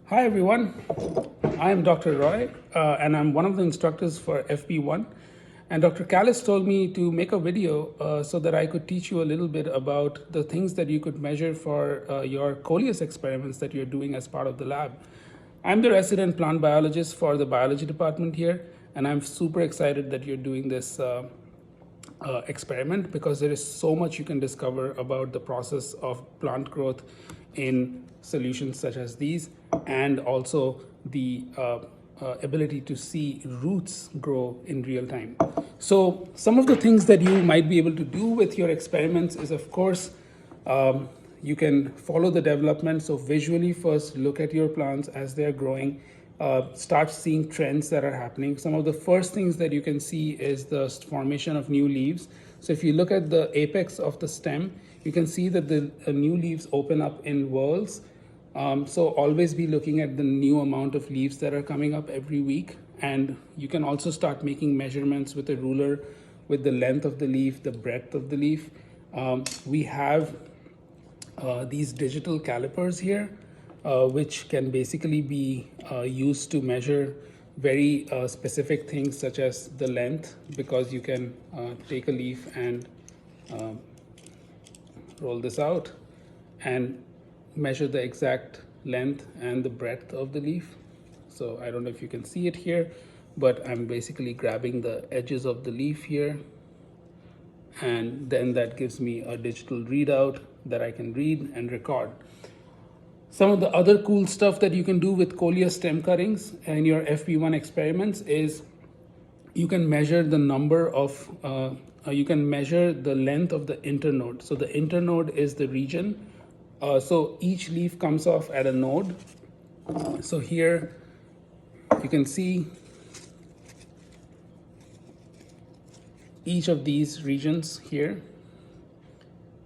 Hi everyone, I am Dr. Roy and I'm one of the instructors for FP1. And Dr. Callis told me to make a video so that I could teach you a little bit about the things that you could measure for your Coleus experiments that you're doing as part of the lab. I'm the resident plant biologist for the biology department here, and I'm super excited that you're doing this experiment because there is so much you can discover about the process of plant growth in solutions such as these, and also the ability to see roots grow in real time. So some of the things that you might be able to do with your experiments is, of course, you can follow the development. So visually first look at your plants as they're growing, start seeing trends that are happening. Some of the first things that you can see is the formation of new leaves. So if you look at the apex of the stem, you can see that the new leaves open up in whorls. So always be looking at the new amount of leaves that are coming up every week. And you can also start making measurements with a ruler with the length of the leaf, the breadth of the leaf. We have these digital calipers here, which can basically be used to measure very specific things such as the length, because you can take a leaf and roll this out and measure the exact length and the breadth of the leaf. So I don't know if you can see it here, but I'm basically grabbing the edges of the leaf here, and then that gives me a digital readout that I can read and record. Some of the other cool stuff that you can do with Coleus stem cuttings in your FP1 experiments is you can measure the number of, you can measure the length of the internode. So the internode is the region. So each leaf comes off at a node. So here you can see each of these regions here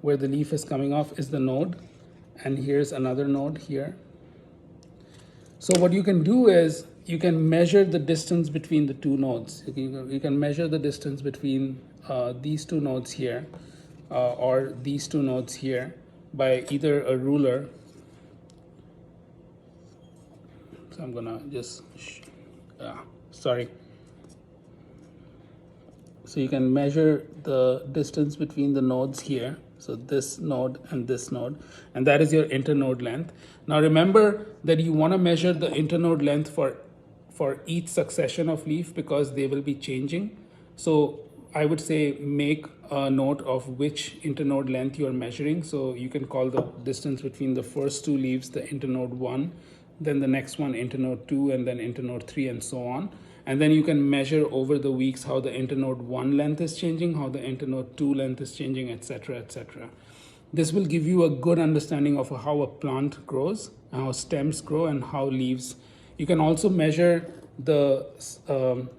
where the leaf is coming off is the node, and here's another node here. So what you can do is you can measure the distance between the two nodes. You can measure the distance between these two nodes here or these two nodes here by either a ruler. So I'm gonna just, sorry. So you can measure the distance between the nodes here. So this node, and that is your internode length. Now remember that you want to measure the internode length for each succession of leaf, because they will be changing. So I would say make a note of which internode length you are measuring. So you can call the distance between the first two leaves the internode 1, then the next one internode 2, and then internode 3, and so on. And then you can measure over the weeks how the internode 1 length is changing, how the internode 2 length is changing, etc., etc. This will give you a good understanding of how a plant grows, how stems grow, and how leaves. You can also measure the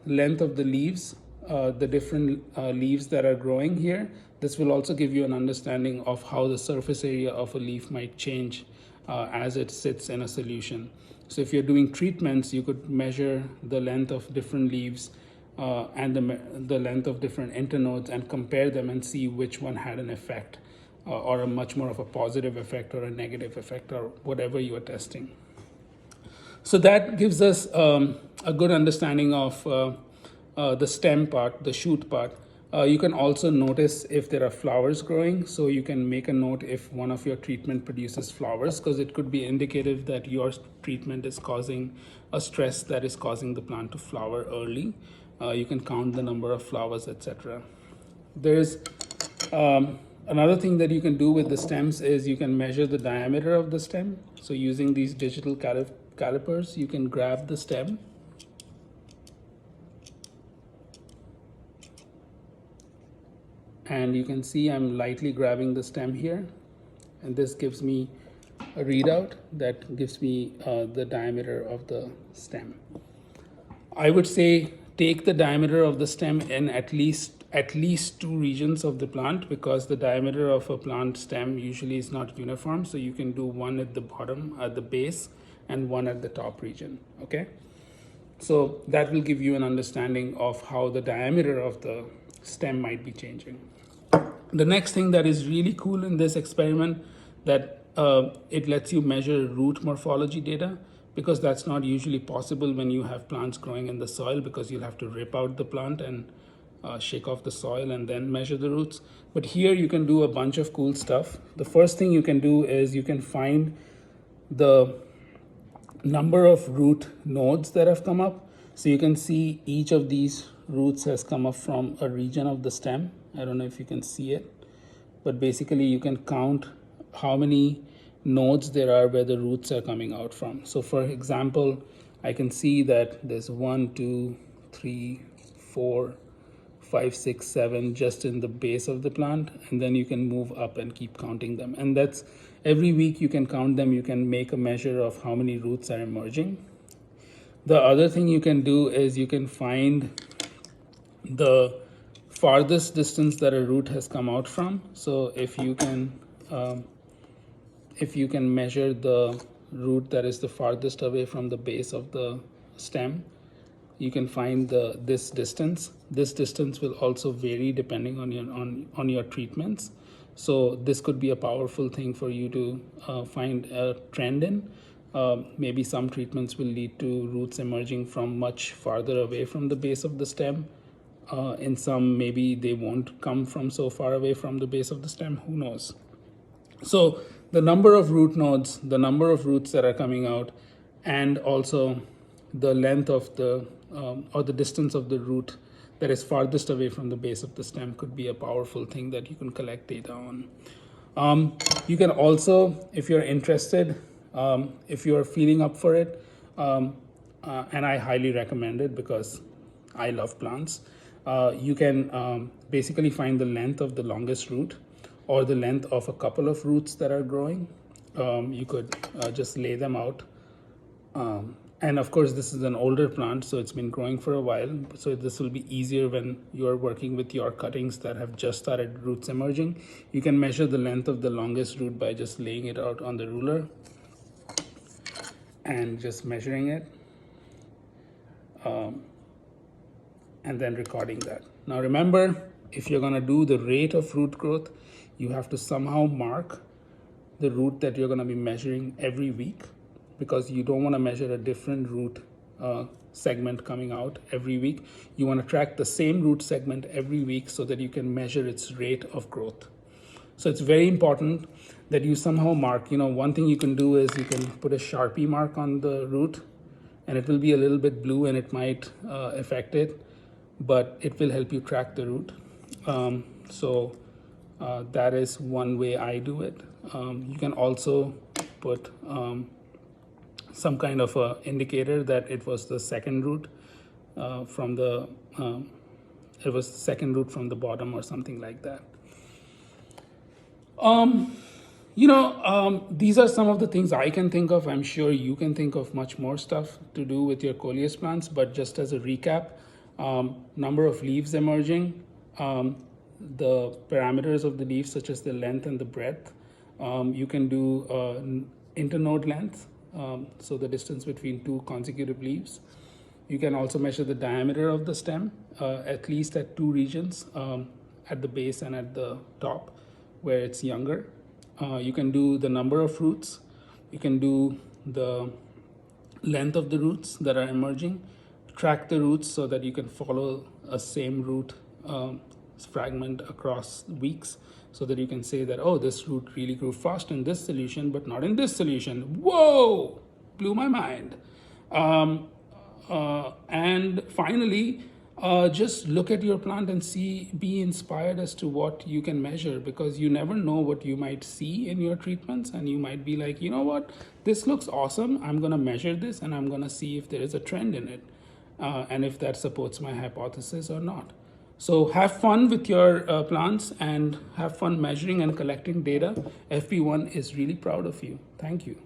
length of the leaves, the different leaves that are growing here. This will also give you an understanding of how the surface area of a leaf might change as it sits in a solution. So if you're doing treatments, you could measure the length of different leaves and the length of different internodes and compare them and see which one had an effect or a much more of a positive effect or a negative effect or whatever you are testing. So that gives us a good understanding of the stem part, the shoot part. You can also notice if there are flowers growing. So you can make a note if one of your treatment produces flowers, because it could be indicative that your treatment is causing a stress that is causing the plant to flower early. You can count the number of flowers, etc. There's another thing that you can do with the stems is you can measure the diameter of the stem. So using these digital calipers, you can grab the stem and you can see I'm lightly grabbing the stem here, and this gives me a readout that gives me the diameter of the stem. I would say take the diameter of the stem in at least two regions of the plant, because the diameter of a plant stem usually is not uniform. So you can do one at the bottom, at the base, and one at the top region, okay? So that will give you an understanding of how the diameter of the stem might be changing. The next thing that is really cool in this experiment that it lets you measure root morphology data, because that's not usually possible when you have plants growing in the soil, because you'll have to rip out the plant and shake off the soil and then measure the roots. But here you can do a bunch of cool stuff. The first thing you can do is you can find the number of root nodes that have come up. So you can see each of these roots has come up from a region of the stem. I don't know if you can see it, but basically you can count how many nodes there are where the roots are coming out from. So for example, I can see that there's 1, 2, 3, 4, 5, 6, 7 just in the base of the plant, and then you can move up and keep counting them. And that's every week you can count them. You can make a measure of how many roots are emerging. The other thing you can do is you can find the farthest distance that a root has come out from. So if you can measure the root that is the farthest away from the base of the stem, you can find this distance. This distance will also vary depending on your treatments. So this could be a powerful thing for you to find a trend in. Maybe some treatments will lead to roots emerging from much farther away from the base of the stem. In some, maybe they won't come from so far away from the base of the stem. Who knows? So the number of root nodes, the number of roots that are coming out, and also the length of the or the distance of the root that is farthest away from the base of the stem could be a powerful thing that you can collect data on. You can also, if you're interested, if you're feeling up for it, and I highly recommend it because I love plants, you can basically find the length of the longest root or the length of a couple of roots that are growing. You could just lay them out. And of course, this is an older plant, so it's been growing for a while. So this will be easier when you're working with your cuttings that have just started roots emerging. You can measure the length of the longest root by just laying it out on the ruler and just measuring it, and then recording that. Now remember, if you're gonna do the rate of root growth, you have to somehow mark the root that you're gonna be measuring every week, because you don't want to measure a different root segment coming out every week. You want to track the same root segment every week so that you can measure its rate of growth. So it's very important that you somehow mark. One thing you can do is you can put a Sharpie mark on the root, and it will be a little bit blue and it might affect it, but it will help you track the root. So that is one way I do it. You can also put some kind of a indicator that it was the second root from the bottom or something like that. These are some of the things I can think of. I'm sure you can think of much more stuff to do with your Coleus plants, but just as a recap, number of leaves emerging, the parameters of the leaves such as the length and the breadth. You can do internode length, so the distance between two consecutive leaves. You can also measure the diameter of the stem, at least at two regions, at the base and at the top where it's younger. You can do the number of roots. You can do the length of the roots that are emerging, track the roots so that you can follow a same root fragment across weeks, so that you can say that, oh, this root really grew fast in this solution, but not in this solution. Whoa, blew my mind. And finally, just look at your plant and be inspired as to what you can measure, because you never know what you might see in your treatments, and you might be like, you know what, this looks awesome. I'm gonna measure this and I'm gonna see if there is a trend in it, and if that supports my hypothesis or not. So have fun with your plants and have fun measuring and collecting data. FP1 is really proud of you. Thank you.